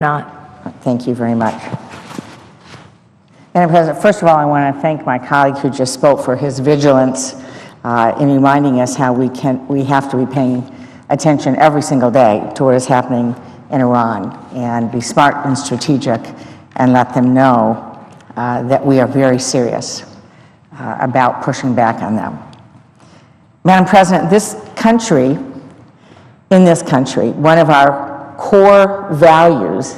Not. Thank you very much. Madam President, first of all, I want to thank my colleague who just spoke for his vigilance in reminding us how we have to be paying attention every single day to what is happening in Iran and be smart and strategic and let them know that we are very serious about pushing back on them. Madam President, in this country, one of our core values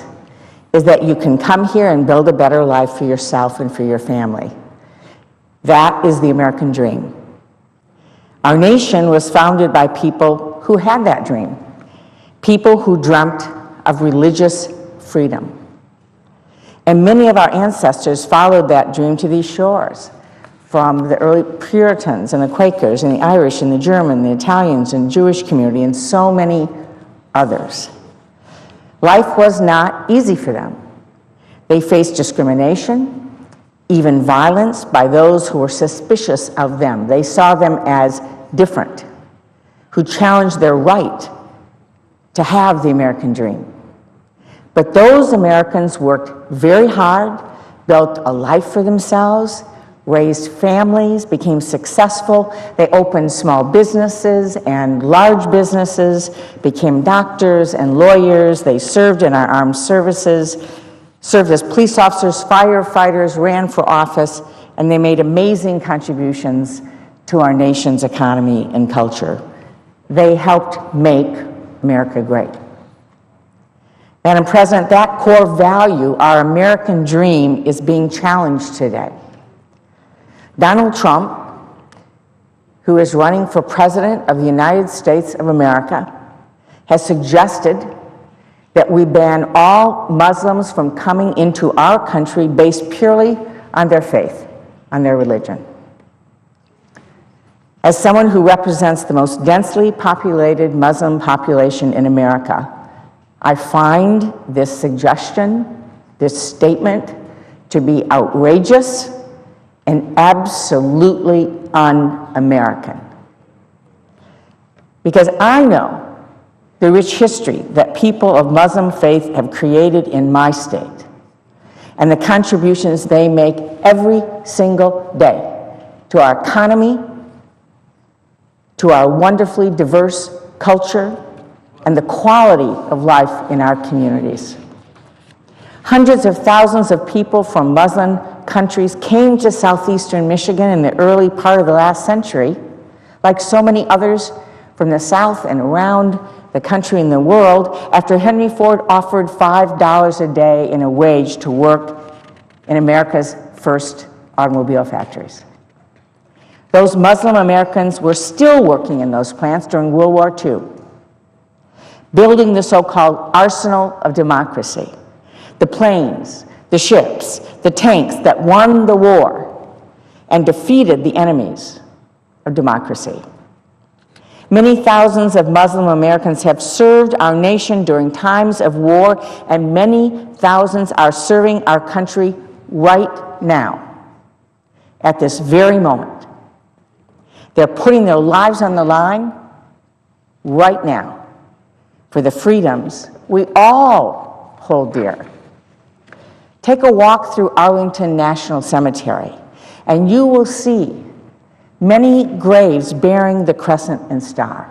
is that you can come here and build a better life for yourself and for your family. That is the American dream. Our nation was founded by people who had that dream, people who dreamt of religious freedom. And many of our ancestors followed that dream to these shores, from the early Puritans and the Quakers and the Irish and the German, the Italians and Jewish community, and so many others. Life was not easy for them. They faced discrimination, even violence by those who were suspicious of them. They saw them as different, who challenged their right to have the American dream. But those Americans worked very hard, built a life for themselves, raised families, became successful. They opened small businesses and large businesses, became doctors and lawyers. They served in our armed services, served as police officers, firefighters, ran for office, and they made amazing contributions to our nation's economy and culture. They helped make America great. Madam President, that core value, our American dream, is being challenged today. Donald Trump, who is running for President of the United States of America, has suggested that we ban all Muslims from coming into our country based purely on their faith, on their religion. As someone who represents the most densely populated Muslim population in America, I find this suggestion, this statement, to be outrageous and absolutely un-American. Because I know the rich history that people of Muslim faith have created in my state and the contributions they make every single day to our economy, to our wonderfully diverse culture, and the quality of life in our communities. Hundreds of thousands of people from Muslim countries came to southeastern Michigan in the early part of the last century, like so many others from the South and around the country and the world, after Henry Ford offered $5 a day in a wage to work in America's first automobile factories. Those Muslim Americans were still working in those plants during World War II, building the so-called arsenal of democracy, the planes, the ships, the tanks that won the war and defeated the enemies of democracy. Many thousands of Muslim Americans have served our nation during times of war, and many thousands are serving our country right now, at this very moment. They're putting their lives on the line right now for the freedoms we all hold dear. Take a walk through Arlington National Cemetery, and you will see many graves bearing the crescent and star.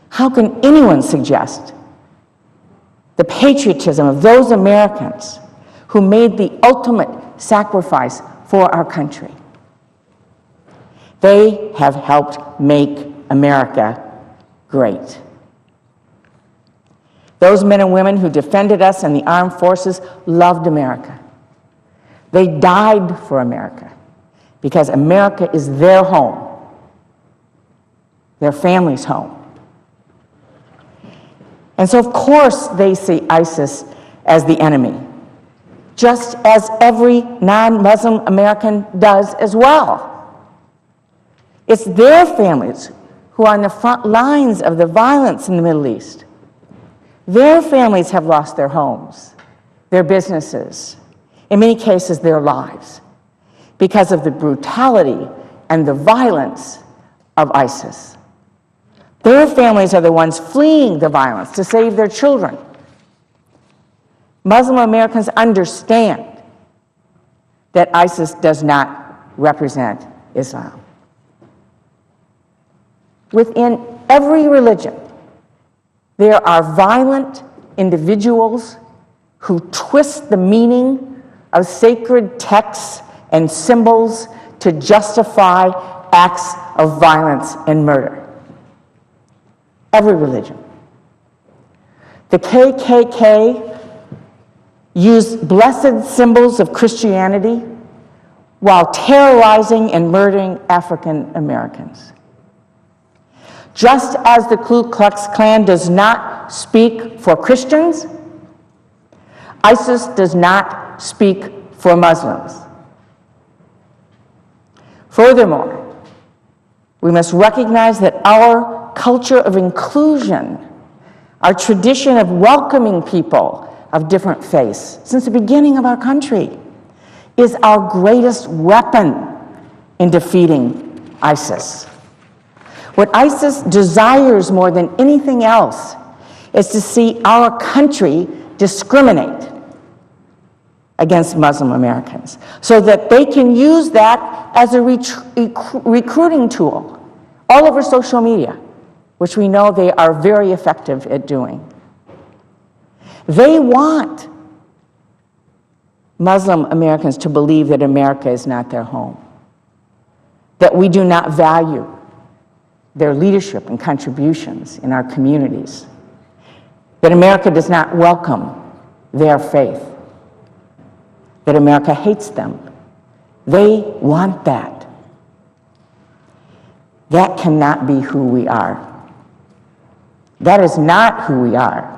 How can anyone suggest the patriotism of those Americans who made the ultimate sacrifice for our country? They have helped make America great. Those men and women who defended us in the armed forces loved America. They died for America because America is their home, their family's home. And so, of course, they see ISIS as the enemy, just as every non-Muslim American does as well. It's their families who are on the front lines of the violence in the Middle East. Their families have lost their homes, their businesses, in many cases their lives, because of the brutality and the violence of ISIS. Their families are the ones fleeing the violence to save their children Muslim Americans understand that ISIS does not represent Islam. Within every religion, there are violent individuals who twist the meaning of sacred texts and symbols to justify acts of violence and murder. Every religion. The KKK used blessed symbols of Christianity while terrorizing and murdering African Americans. Just as the Ku Klux Klan does not speak for Christians, ISIS does not speak for Muslims. Furthermore, we must recognize that our culture of inclusion, our tradition of welcoming people of different faiths since the beginning of our country, is our greatest weapon in defeating ISIS. What ISIS desires more than anything else is to see our country discriminate against Muslim Americans so that they can use that as a recruiting tool all over social media, which we know they are very effective at doing. They want Muslim Americans to believe that America is not their home, that we do not value their leadership and contributions in our communities, that America does not welcome their faith, that America hates them. They want that. That cannot be who we are. That is not who we are.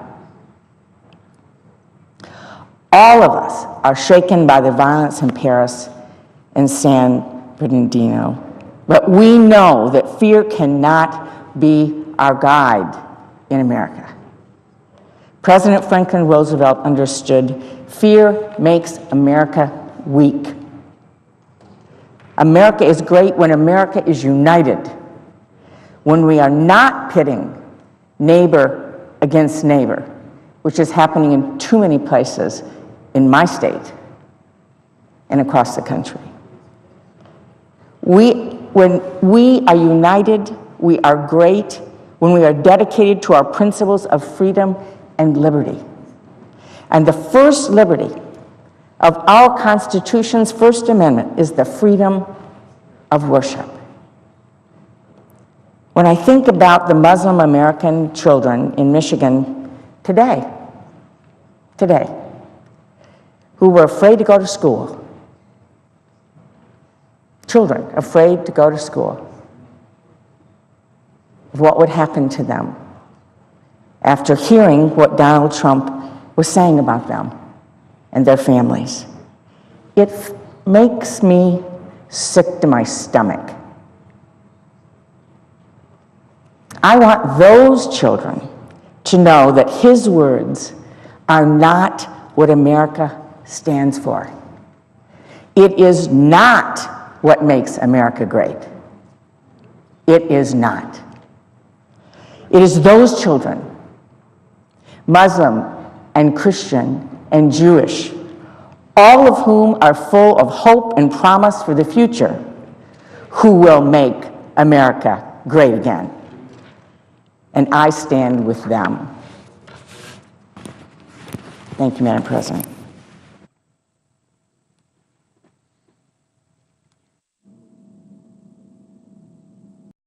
All of us are shaken by the violence in Paris and San Bernardino, but we know that fear cannot be our guide in America. President Franklin Roosevelt understood fear makes America weak. America is great when America is united, when we are not pitting neighbor against neighbor, which is happening in too many places in my state and across the country. When we are united, we are great when we are dedicated to our principles of freedom and liberty. And the first liberty of our Constitution's First Amendment is the freedom of worship. When I think about the Muslim American children in Michigan today, who were afraid to go to school, children afraid to go to school, what would happen to them after hearing what Donald Trump was saying about them and their families. It makes me sick to my stomach. I want those children to know that his words are not what America stands for. It is not what makes America great. It is not. It is those children, Muslim and Christian and Jewish, all of whom are full of hope and promise for the future, who will make America great again. And I stand with them. Thank you, Madam President.